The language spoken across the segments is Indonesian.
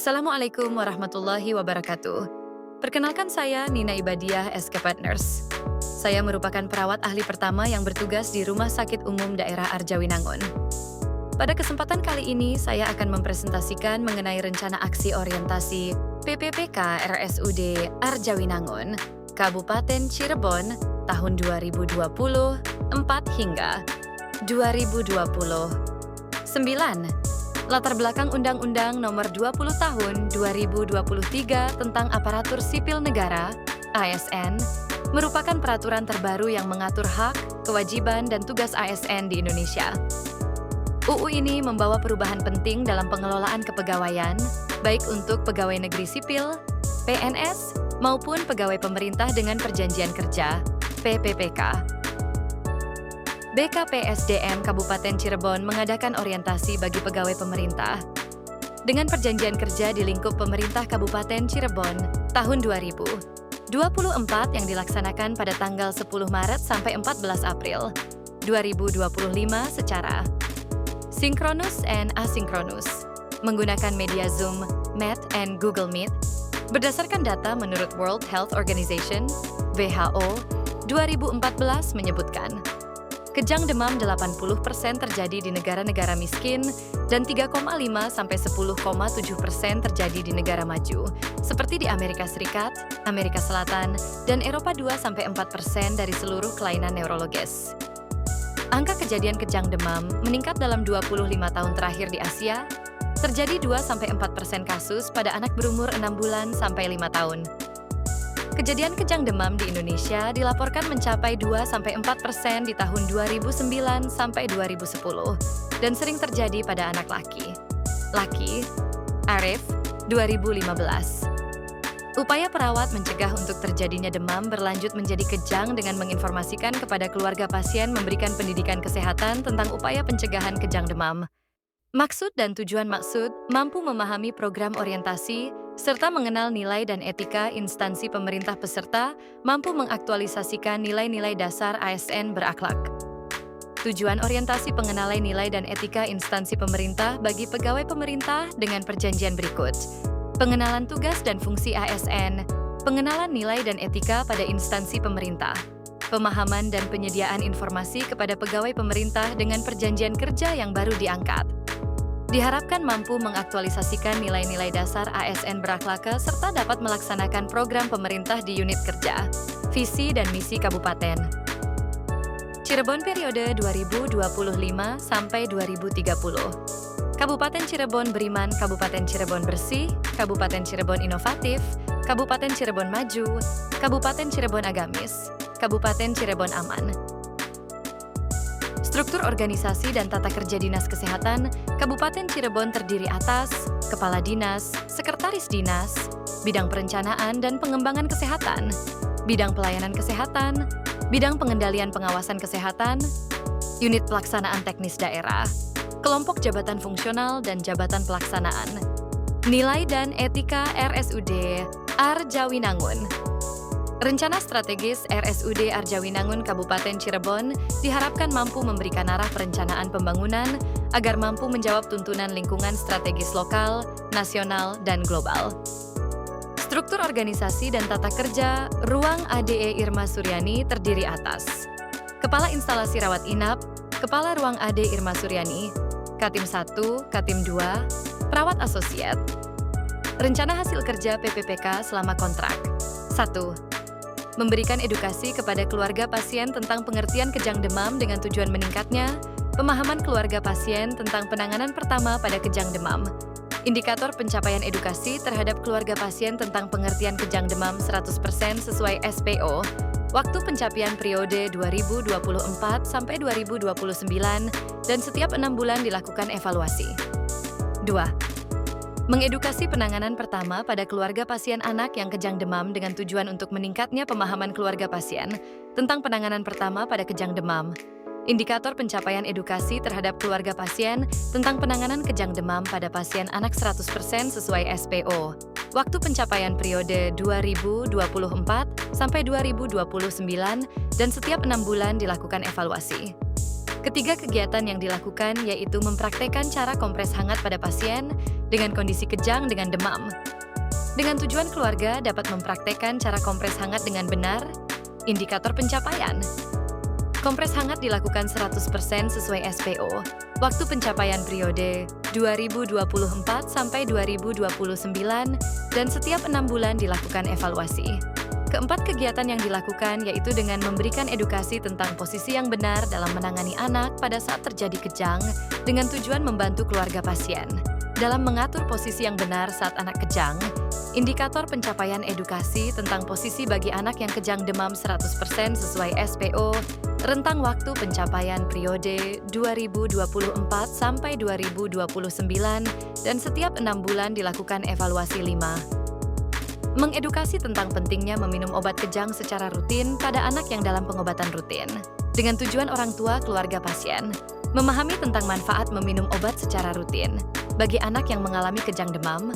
Assalamualaikum warahmatullahi wabarakatuh. Perkenalkan saya Nina Ibadiah, Escape Nurse. Saya merupakan perawat ahli pertama yang bertugas di Rumah Sakit Umum Daerah Arjawinangun. Pada kesempatan kali ini, saya akan mempresentasikan mengenai rencana aksi orientasi PPPK RSUD Arjawinangun, Kabupaten Cirebon, tahun 2024 hingga 2029. Latar belakang Undang-Undang Nomor 20 Tahun 2023 tentang Aparatur Sipil Negara (ASN) merupakan peraturan terbaru yang mengatur hak, kewajiban, dan tugas ASN di Indonesia. UU ini membawa perubahan penting dalam pengelolaan kepegawaian, baik untuk pegawai negeri sipil, PNS, maupun pegawai pemerintah dengan perjanjian kerja, PPPK. BKPSDM Kabupaten Cirebon mengadakan orientasi bagi pegawai pemerintah dengan perjanjian kerja di lingkup pemerintah Kabupaten Cirebon tahun 2024 yang dilaksanakan pada tanggal 10 Maret sampai 14 April 2025 secara sinkronus and asinkronus menggunakan media Zoom, Meet, and Google Meet berdasarkan data menurut World Health Organization (WHO) 2014 menyebutkan kejang demam 80% terjadi di negara-negara miskin dan 3,5 sampai 10,7% terjadi di negara maju, seperti di Amerika Serikat, Amerika Selatan, dan Eropa 2-4% dari seluruh kelainan neurologis. Angka kejadian kejang demam meningkat dalam 25 tahun terakhir di Asia, terjadi 2-4% kasus pada anak berumur 6 bulan sampai 5 tahun. Kejadian kejang demam di Indonesia dilaporkan mencapai 2-4% di tahun 2009 sampai 2010 dan sering terjadi pada anak laki. Arif, 2015. Upaya perawat mencegah untuk terjadinya demam berlanjut menjadi kejang dengan menginformasikan kepada keluarga pasien memberikan pendidikan kesehatan tentang upaya pencegahan kejang demam. Maksud dan tujuan maksud mampu memahami program orientasi serta mengenal nilai dan etika instansi pemerintah peserta, mampu mengaktualisasikan nilai-nilai dasar ASN berakhlak. Tujuan orientasi pengenalan nilai dan etika instansi pemerintah bagi pegawai pemerintah dengan perjanjian berikut. Pengenalan tugas dan fungsi ASN, pengenalan nilai dan etika pada instansi pemerintah, pemahaman dan penyediaan informasi kepada pegawai pemerintah dengan perjanjian kerja yang baru diangkat. Diharapkan mampu mengaktualisasikan nilai-nilai dasar ASN berakhlaka serta dapat melaksanakan program pemerintah di unit kerja, visi dan misi kabupaten. Cirebon periode 2025 sampai 2030. Kabupaten Cirebon beriman, Kabupaten Cirebon bersih, Kabupaten Cirebon inovatif, Kabupaten Cirebon maju, Kabupaten Cirebon agamis, Kabupaten Cirebon aman. Struktur organisasi dan tata kerja Dinas Kesehatan Kabupaten Cirebon terdiri atas Kepala Dinas, Sekretaris Dinas, Bidang Perencanaan dan Pengembangan Kesehatan, Bidang Pelayanan Kesehatan, Bidang Pengendalian Pengawasan Kesehatan, Unit Pelaksanaan Teknis Daerah, Kelompok Jabatan Fungsional dan Jabatan Pelaksanaan. Nilai dan Etika RSUD Arjawinangun. Rencana strategis RSUD Arjawinangun Kabupaten Cirebon diharapkan mampu memberikan arah perencanaan pembangunan agar mampu menjawab tuntunan lingkungan strategis lokal, nasional, dan global. Struktur organisasi dan tata kerja Ruang ADE Irma Suryani terdiri atas Kepala Instalasi Rawat Inap, Kepala Ruang AD Irma Suryani, Katim 1, Katim 2, Perawat Asosiat. Rencana hasil kerja PPPK selama kontrak. 1. Memberikan edukasi kepada keluarga pasien tentang pengertian kejang demam dengan tujuan meningkatnya pemahaman keluarga pasien tentang penanganan pertama pada kejang demam. Indikator pencapaian edukasi terhadap keluarga pasien tentang pengertian kejang demam 100% sesuai SPO. Waktu pencapaian periode 2024 sampai 2029 dan setiap 6 bulan dilakukan evaluasi. 2. Mengedukasi penanganan pertama pada keluarga pasien anak yang kejang demam dengan tujuan untuk meningkatnya pemahaman keluarga pasien tentang penanganan pertama pada kejang demam. Indikator pencapaian edukasi terhadap keluarga pasien tentang penanganan kejang demam pada pasien anak 100% sesuai SPO. Waktu pencapaian periode 2024 sampai 2029 dan setiap 6 bulan dilakukan evaluasi. Ketiga kegiatan yang dilakukan yaitu mempraktekkan cara kompres hangat pada pasien dengan kondisi kejang dengan demam. Dengan tujuan keluarga dapat mempraktekkan cara kompres hangat dengan benar, indikator pencapaian. Kompres hangat dilakukan 100% sesuai SPO. Waktu pencapaian periode 2024 sampai 2029 dan setiap 6 bulan dilakukan evaluasi. Keempat kegiatan yang dilakukan yaitu dengan memberikan edukasi tentang posisi yang benar dalam menangani anak pada saat terjadi kejang dengan tujuan membantu keluarga pasien. Dalam mengatur posisi yang benar saat anak kejang, indikator pencapaian edukasi tentang posisi bagi anak yang kejang demam 100% sesuai SPO, rentang waktu pencapaian periode 2024 sampai 2029 dan setiap 6 bulan dilakukan evaluasi 5. Mengedukasi tentang pentingnya meminum obat kejang secara rutin pada anak yang dalam pengobatan rutin. Dengan tujuan orang tua keluarga pasien, memahami tentang manfaat meminum obat secara rutin. Bagi anak yang mengalami kejang demam,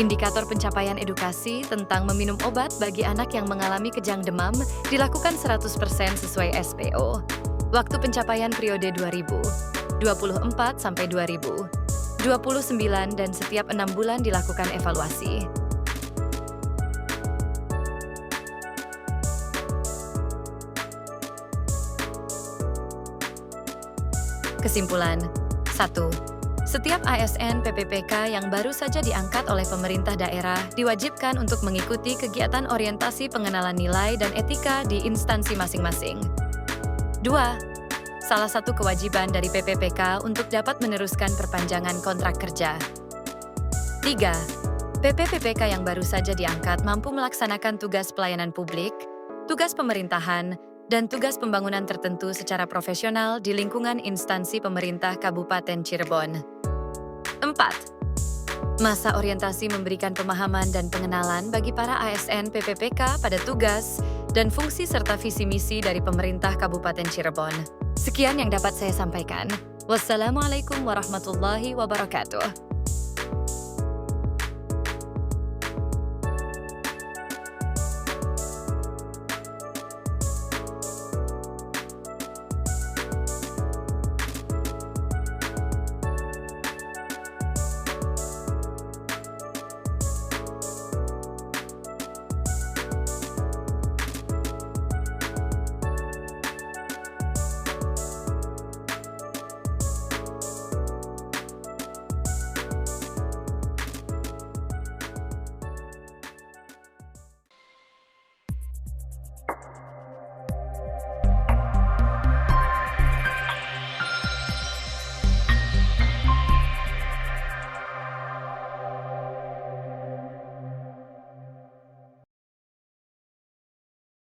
indikator pencapaian edukasi tentang meminum obat bagi anak yang mengalami kejang demam dilakukan 100% sesuai SPO. Waktu pencapaian periode 2024 sampai 2029 dan setiap 6 bulan dilakukan evaluasi. Kesimpulan 1. Setiap ASN PPPK yang baru saja diangkat oleh pemerintah daerah diwajibkan untuk mengikuti kegiatan orientasi pengenalan nilai dan etika di instansi masing-masing. 2. Salah satu kewajiban dari PPPK untuk dapat meneruskan perpanjangan kontrak kerja. 3. PPPK yang baru saja diangkat mampu melaksanakan tugas pelayanan publik, tugas pemerintahan, dan tugas pembangunan tertentu secara profesional di lingkungan instansi pemerintah Kabupaten Cirebon. 4. Masa orientasi memberikan pemahaman dan pengenalan bagi para ASN PPPK pada tugas dan fungsi serta visi misi dari pemerintah Kabupaten Cirebon. Sekian yang dapat saya sampaikan. Wassalamualaikum warahmatullahi wabarakatuh.